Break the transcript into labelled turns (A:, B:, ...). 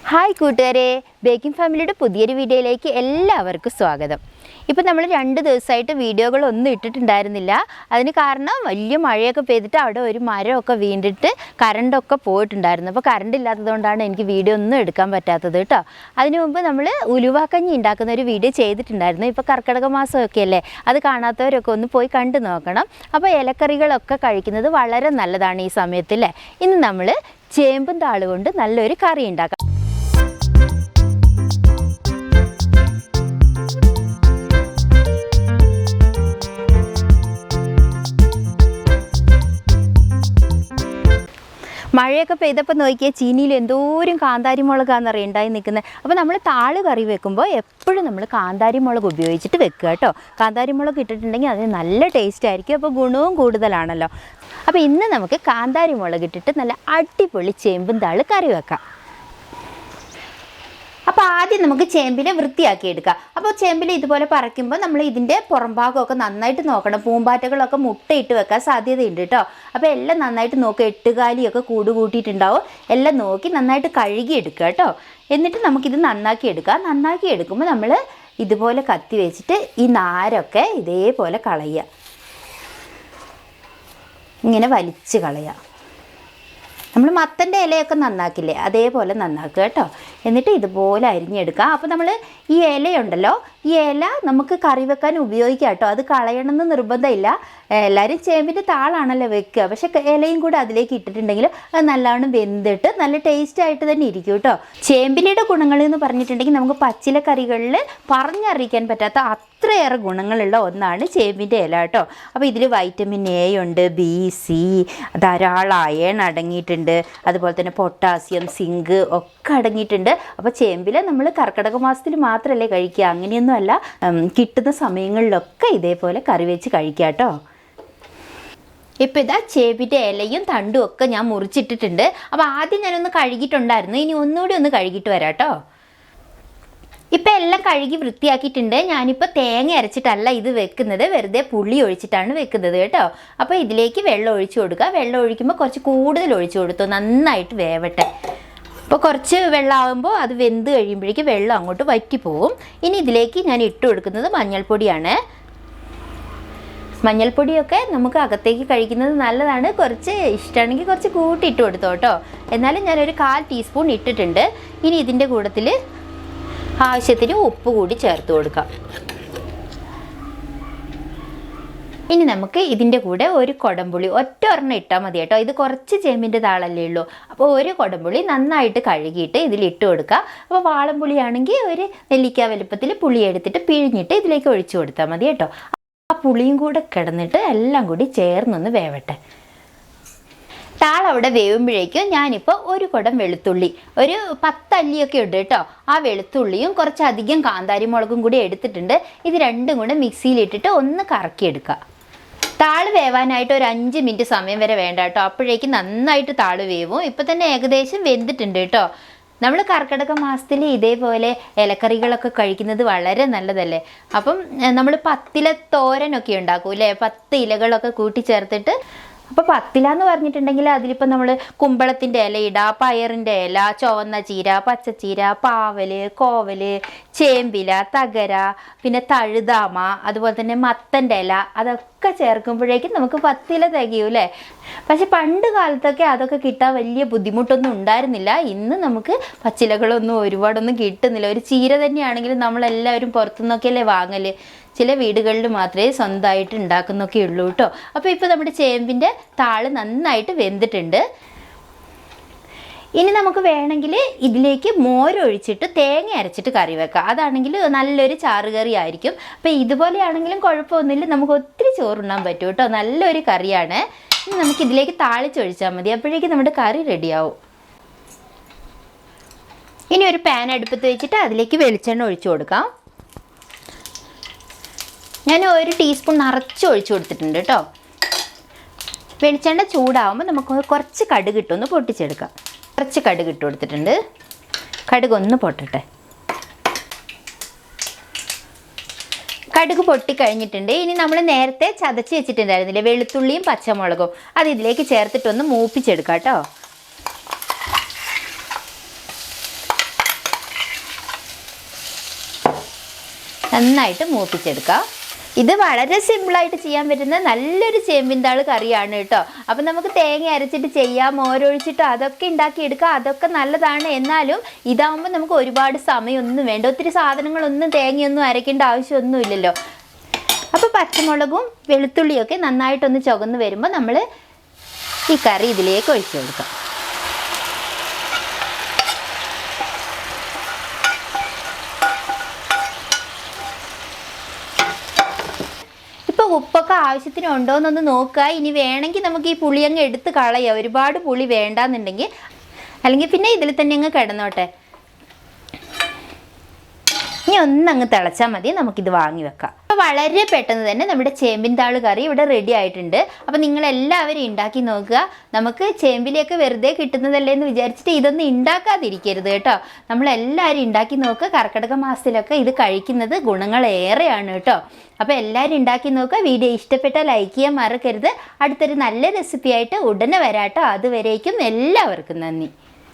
A: Hi കൂട്ടുകാരെ, baking ഫാമിലിയുടെ പുതിയൊരു വീഡിയോയിലേക്ക് എല്ലാവർക്കും സ്വാഗതം. ഇപ്പോൾ നമ്മൾ 2 ദിവസമായിട്ട് വീഡിയോകളൊന്നും ഇട്ടിട്ടുണ്ടായിരുന്നില്ല. അതിന് കാരണം വലിയ മഴയൊക്കെ പെയ്തിട്ട് അവിടെ ഒരു മരമൊക്കെ വീണിട്ട് കറണ്ടൊക്കെ പോയിട്ടുണ്ടായിരുന്നു. അപ്പോൾ കറണ്ട് ഇല്ലാത്തതുകൊണ്ടാണ് എനിക്ക് വീഡിയോ ഒന്നും എടുക്കാൻ പറ്റാത്തത് കേട്ടോ. അതിനു മുമ്പ് നമ്മൾ ഉലുവാക്കഞ്ഞി ഉണ്ടാക്കുന്ന ഒരു വീഡിയോ ചെയ്തിട്ടുണ്ടായിരുന്നു. ഇപ്പോൾ കർക്കിടക മാസമൊക്കെ അല്ലേ, അത് കാണാത്തവരൊക്കെ ഒന്ന് പോയി കണ്ടു നോക്കണം. അപ്പോൾ ഇലക്കറികളൊക്കെ കഴിക്കുന്നത് വളരെ നല്ലതാണ് ഈ സമയത്തല്ലേ. ഇന്ന് നമ്മൾ ചേമ്പും താള് കൊണ്ട് നല്ലൊരു കറി ഉണ്ടാക്കാം. മഴയൊക്കെ പെയ്തപ്പോൾ നോക്കിയാൽ ചീനിയിൽ എന്തോരം കാന്താരി മുളകാണെന്നറിയാം ഉണ്ടായി നിൽക്കുന്നത്. അപ്പോൾ നമ്മൾ താള് കറി വെക്കുമ്പോൾ എപ്പോഴും നമ്മൾ കാന്താരി മുളക് ഉപയോഗിച്ചിട്ട് വെക്കുക കേട്ടോ. കാന്താരി മുളക് ഇട്ടിട്ടുണ്ടെങ്കിൽ അതിന് നല്ല ടേസ്റ്റ് ആയിരിക്കും, അപ്പോൾ ഗുണവും കൂടുതലാണല്ലോ. അപ്പോൾ ഇന്ന് നമുക്ക് കാന്താരി മുളക് ഇട്ടിട്ട് നല്ല അടിപൊളി ചേമ്പും താള് കറി വെക്കാം. അപ്പോൾ ആദ്യം നമുക്ക് ചേമ്പിനെ വൃത്തിയാക്കി എടുക്കാം. അപ്പോൾ ചേമ്പിൽ ഇതുപോലെ പറിക്കുമ്പോൾ നമ്മൾ ഇതിൻ്റെ പുറം ഭാഗമൊക്കെ നന്നായിട്ട് നോക്കണം. പൂമ്പാറ്റകളൊക്കെ മുട്ടയിട്ട് വെക്കാൻ സാധ്യതയുണ്ട് കേട്ടോ. അപ്പോൾ എല്ലാം നന്നായിട്ട് നോക്കുക. എട്ടുകാലിയൊക്കെ കൂട് കൂട്ടിയിട്ടുണ്ടാവും. എല്ലാം നോക്കി നന്നായിട്ട് കഴുകിയെടുക്കുക കേട്ടോ. എന്നിട്ട് നമുക്കിത് നന്നാക്കി എടുക്കാം. നന്നാക്കി എടുക്കുമ്പോൾ നമ്മൾ ഇതുപോലെ കത്തി വെച്ചിട്ട് ഈ നാരൊക്കെ ഇതേപോലെ കളയുക. ഇങ്ങനെ വലിച്ച് കളയുക. നമ്മൾ മത്തൻ്റെ ഇലയൊക്കെ നന്നാക്കില്ലേ, അതേപോലെ നന്നാക്കുക കേട്ടോ. എന്നിട്ട് ഇതുപോലെ അരിഞ്ഞെടുക്കുക. അപ്പോൾ നമ്മൾ ഈ ഇലയുണ്ടല്ലോ, ഈ ഇല നമുക്ക് കറി വെക്കാൻ ഉപയോഗിക്കാം കേട്ടോ. അത് കളയണമെന്ന് നിർബന്ധമില്ല. എല്ലാവരും ചേമ്പിൻ്റെ താളാണല്ലോ വെക്കുക, പക്ഷെ ഇലയും കൂടെ അതിലേക്ക് ഇട്ടിട്ടുണ്ടെങ്കിൽ അത് നല്ലവണ്ണം വെന്തിട്ട് നല്ല ടേസ്റ്റ് ആയിട്ട് തന്നെ ഇരിക്കും കേട്ടോ. ചേമ്പിലയുടെ ഗുണങ്ങൾ എന്ന് പറഞ്ഞിട്ടുണ്ടെങ്കിൽ നമുക്ക് പച്ചില കറികളിൽ പറഞ്ഞറിയിക്കാൻ പറ്റാത്ത അത്രയേറെ ഗുണങ്ങളുള്ള ഒന്നാണ് ചേമ്പിൻ്റെ ഇല കേട്ടോ. അപ്പോൾ ഇതിൽ വൈറ്റമിൻ എ ഉണ്ട്, ബി, സി, ധാരാളം അയൺ അടങ്ങിയിട്ടുണ്ട്. അതുപോലെ തന്നെ പൊട്ടാസ്യം, സിങ്ക് ഒക്കെ അടങ്ങിയിട്ടുണ്ട്. അപ്പോൾ ചേമ്പില നമ്മൾ കർക്കിടക മാസത്തിൽ മാത്രമല്ലേ കഴിക്കുക, അങ്ങനെയൊന്നും അല്ല, കിട്ടുന്ന സമയങ്ങളിലൊക്കെ ഇതേപോലെ കറി വെച്ച് കഴിക്കുക കേട്ടോ. ഇപ്പോൾ ഇതാ ചേമ്പിൻ്റെ ഇലയും തണ്ടും ഒക്കെ ഞാൻ മുറിച്ചിട്ടിട്ടുണ്ട്. അപ്പോൾ ആദ്യം ഞാനൊന്ന് കഴുകിയിട്ടുണ്ടായിരുന്നു, ഇനി ഒന്നുകൂടി ഒന്ന് കഴുകിയിട്ട് വരാം കേട്ടോ. ഇപ്പം എല്ലാം കഴുകി വൃത്തിയാക്കിയിട്ടുണ്ട്. ഞാനിപ്പോൾ തേങ്ങ അരച്ചിട്ടല്ല ഇത് വെക്കുന്നത്, വെറുതെ പുളി ഒഴിച്ചിട്ടാണ് വെക്കുന്നത് കേട്ടോ. അപ്പോൾ ഇതിലേക്ക് വെള്ളം ഒഴിച്ചു കൊടുക്കുക. വെള്ളം ഒഴിക്കുമ്പോൾ കുറച്ച് കൂടുതൽ ഒഴിച്ചു കൊടുത്തു, നന്നായിട്ട് വേവട്ടെ. അപ്പോൾ കുറച്ച് വെള്ളമാകുമ്പോൾ അത് വെന്ത് കഴിയുമ്പോഴേക്കും വെള്ളം അങ്ങോട്ട് വറ്റിപ്പോവും. ഇനി ഇതിലേക്ക് ഞാൻ ഇട്ട് കൊടുക്കുന്നത് മഞ്ഞൾപ്പൊടിയാണ്. മഞ്ഞൾപ്പൊടിയൊക്കെ നമുക്ക് അകത്തേക്ക് കഴിക്കുന്നത് നല്ലതാണ്. കുറച്ച് ഇഷ്ടമാണെങ്കിൽ കുറച്ച് കൂട്ടിയിട്ട് കൊടുത്തോ കേട്ടോ. എന്നാലും ഞാനൊരു 1/4 ടീസ്പൂൺ ഇട്ടിട്ടുണ്ട്. ഇനി ഇതിൻ്റെ കൂട്ടത്തിൽ ആവശ്യത്തിന് ഉപ്പ് കൂടി ചേർത്ത് കൊടുക്കാം. ഇനി നമുക്ക് ഇതിൻ്റെ കൂടെ ഒരു കൊടംപുളി ഒരെണ്ണം ഇട്ടാൽ മതി കേട്ടോ. ഇത് കുറച്ച് ചേമ്പിൻ്റെ താളല്ലേ ഉള്ളൂ. അപ്പോൾ ഒരു കൊടംപുളി നന്നായിട്ട് കഴുകിയിട്ട് ഇതിലിട്ട് കൊടുക്കുക. അപ്പോൾ വാളംപുളിയാണെങ്കിൽ ഒരു നെല്ലിക്ക വലുപ്പത്തിൽ പുളി എടുത്തിട്ട് പിഴിഞ്ഞിട്ട് ഇതിലേക്ക് ഒഴിച്ചു കൊടുത്താൽ മതി കേട്ടോ. ആ പുളിയും കൂടെ കിടന്നിട്ട് എല്ലാം കൂടി ചേർന്നൊന്ന് വേവട്ടെ. താളവിടെ വേവുമ്പോഴേക്കും ഞാനിപ്പോൾ ഒരു കുടം വെളുത്തുള്ളി, ഒരു 10 അല്ലിയൊക്കെ ഉണ്ട് കേട്ടോ. ആ വെളുത്തുള്ളിയും കുറച്ചധികം കാന്താരി മുളകും കൂടി എടുത്തിട്ടുണ്ട്. ഇത് രണ്ടും കൂടെ മിക്സിയിലിട്ടിട്ട് ഒന്ന് കറക്കിയെടുക്കുക. താള് വേവാനായിട്ട് ഒരു 5 മിനിറ്റ് സമയം വരെ വേണ്ട കേട്ടോ. അപ്പോഴേക്കും നന്നായിട്ട് താള് വേവും. ഇപ്പം തന്നെ ഏകദേശം വെന്തിട്ടുണ്ട് കേട്ടോ. നമ്മൾ കർക്കിടക മാസത്തിൽ ഇതേപോലെ ഇലക്കറികളൊക്കെ കഴിക്കുന്നത് വളരെ നല്ലതല്ലേ. അപ്പം നമ്മൾ 10 ഇല തോരനൊക്കെ ഉണ്ടാക്കും അല്ലേ, 10 ഇലകളൊക്കെ കൂട്ടിച്ചേർത്തിട്ട്. അപ്പോൾ 10 ഇല എന്ന് പറഞ്ഞിട്ടുണ്ടെങ്കിൽ അതിലിപ്പോൾ നമ്മൾ കുമ്പളത്തിൻ്റെ ഇല ഇടുക, പയറിൻ്റെ ഇല, ചുവന്ന ചീര, പച്ചച്ചീര, പാവല്, കോവല്, ചേമ്പില, തകര, പിന്നെ തഴുതാമ, അതുപോലെ തന്നെ മത്തൻ്റെ ഇല, അതൊക്കെ ചേർക്കുമ്പോഴേക്കും നമുക്ക് 10 ഇല തികയൂല്ലേ. പക്ഷെ പണ്ട് കാലത്തൊക്കെ അതൊക്കെ കിട്ടാൻ വലിയ ബുദ്ധിമുട്ടൊന്നും ഉണ്ടായിരുന്നില്ല. ഇന്ന് നമുക്ക് പച്ചിലകളൊന്നും ഒരുപാടൊന്നും കിട്ടുന്നില്ല. ഒരു ചീര തന്നെയാണെങ്കിലും നമ്മളെല്ലാവരും പുറത്തുനിന്നൊക്കെയല്ലേ വാങ്ങല്. ചില വീടുകളിൽ മാത്രമേ സ്വന്തമായിട്ട് ഉണ്ടാക്കുന്നൊക്കെ ഉള്ളൂ കേട്ടോ. അപ്പോൾ ഇപ്പോൾ നമ്മുടെ ചേമ്പിൻ്റെ താള് നന്നായിട്ട് വെന്തിട്ടുണ്ട്. ഇനി നമുക്ക് വേണമെങ്കിൽ ഇതിലേക്ക് മോരൊഴിച്ചിട്ട് തേങ്ങ അരച്ചിട്ട് കറി വെക്കാം. അതാണെങ്കിൽ നല്ലൊരു ചാറുകറി ആയിരിക്കും. അപ്പോൾ ഇതുപോലെയാണെങ്കിലും കുഴപ്പമൊന്നുമില്ല, നമുക്ക് ഒത്തിരി ചോറുണ്ണാൻ പറ്റും കേട്ടോ. നല്ലൊരു കറിയാണ്. ഇനി നമുക്കിതിലേക്ക് താളിച്ചൊഴിച്ചാൽ മതി, അപ്പോഴേക്കും നമ്മുടെ കറി റെഡിയാവും. ഇനി ഒരു പാൻ അടുപ്പത്ത് വെച്ചിട്ട് അതിലേക്ക് വെളിച്ചെണ്ണ ഒഴിച്ചു കൊടുക്കാം. ഞാൻ 1 ടീസ്പൂൺ നിറച്ച് ഒഴിച്ചു കൊടുത്തിട്ടുണ്ട് കേട്ടോ. വെളിച്ചെണ്ണ ചൂടാവുമ്പോൾ നമുക്ക് കുറച്ച് കടുക് ഇട്ടൊന്ന് പൊട്ടിച്ചെടുക്കാം. കുറച്ച് കടുക് ഇട്ട് കൊടുത്തിട്ടുണ്ട്. കടുക് ഒന്ന് പൊട്ടട്ടെ. കടുക് പൊട്ടിക്കഴിഞ്ഞിട്ടുണ്ട്. ഇനി നമ്മൾ നേരത്തെ ചതച്ച് വെച്ചിട്ടുണ്ടായിരുന്നില്ലേ വെളുത്തുള്ളിയും പച്ചമുളകും, അത് ഇതിലേക്ക് ചേർത്തിട്ടൊന്ന് മൂപ്പിച്ചെടുക്കാം കേട്ടോ. നന്നായിട്ട് മൂപ്പിച്ചെടുക്കാം. ഇത് വളരെ സിമ്പിളായിട്ട് ചെയ്യാൻ പറ്റുന്ന നല്ലൊരു ചേമ്പിൻതാള് കറിയാണ് കേട്ടോ. അപ്പം നമുക്ക് തേങ്ങ അരച്ചിട്ട് ചെയ്യാം, മോരൊഴിച്ചിട്ട് അതൊക്കെ ഉണ്ടാക്കിയെടുക്കാം, അതൊക്കെ നല്ലതാണ്. എന്നാലും ഇതാകുമ്പോൾ നമുക്ക് ഒരുപാട് സമയമൊന്നും വേണ്ട, ഒത്തിരി സാധനങ്ങളൊന്നും തേങ്ങയൊന്നും അരയ്ക്കേണ്ട ആവശ്യമൊന്നുമില്ലല്ലോ. അപ്പോൾ പച്ചമുളകും വെളുത്തുള്ളിയൊക്കെ നന്നായിട്ടൊന്ന് ചുവന്ന് വരുമ്പോൾ നമ്മൾ ഈ കറി ഇതിലേക്ക് ഒഴിച്ചു കൊടുക്കാം. ഉപ്പൊക്കെ ആവശ്യത്തിന് ഉണ്ടോ എന്നൊന്ന് നോക്കുക. ഇനി വേണമെങ്കിൽ നമുക്ക് ഈ പുളി അങ്ങ് എടുത്ത് കളയാം, ഒരുപാട് പുളി വേണ്ടാന്നുണ്ടെങ്കിൽ. അല്ലെങ്കിൽ പിന്നെ ഇതിൽ തന്നെ അങ്ങ് കിടന്നോട്ടെ. ഇനി ഒന്നങ്ങ് തിളച്ചാൽ മതി, നമുക്കിത് വാങ്ങി വെക്കാം. അപ്പോൾ വളരെ പെട്ടെന്ന് തന്നെ നമ്മുടെ ചേമ്പിൻതാള് കറി ഇവിടെ റെഡി ആയിട്ടുണ്ട്. അപ്പോൾ നിങ്ങളെല്ലാവരും ഉണ്ടാക്കി നോക്കുക. നമുക്ക് ചേമ്പിലേക്ക് വെറുതെ കിട്ടുന്നതല്ലേ എന്ന് വിചാരിച്ചിട്ട് ഇതൊന്നും ഉണ്ടാക്കാതിരിക്കരുത് കേട്ടോ. നമ്മളെല്ലാവരും ഉണ്ടാക്കി നോക്കുക. കർക്കിടക മാസത്തിലൊക്കെ ഇത് കഴിക്കുന്നത് ഗുണങ്ങളേറെയാണ് കേട്ടോ. അപ്പോൾ എല്ലാവരും ഉണ്ടാക്കി നോക്കുക. വീഡിയോ ഇഷ്ടപ്പെട്ടാൽ ലൈക്ക് ചെയ്യാൻ മറക്കരുത്. അടുത്തൊരു നല്ല റെസിപ്പി ആയിട്ട് ഉടനെ വരാട്ടോ. അതുവരേക്കും എല്ലാവർക്കും നന്ദി.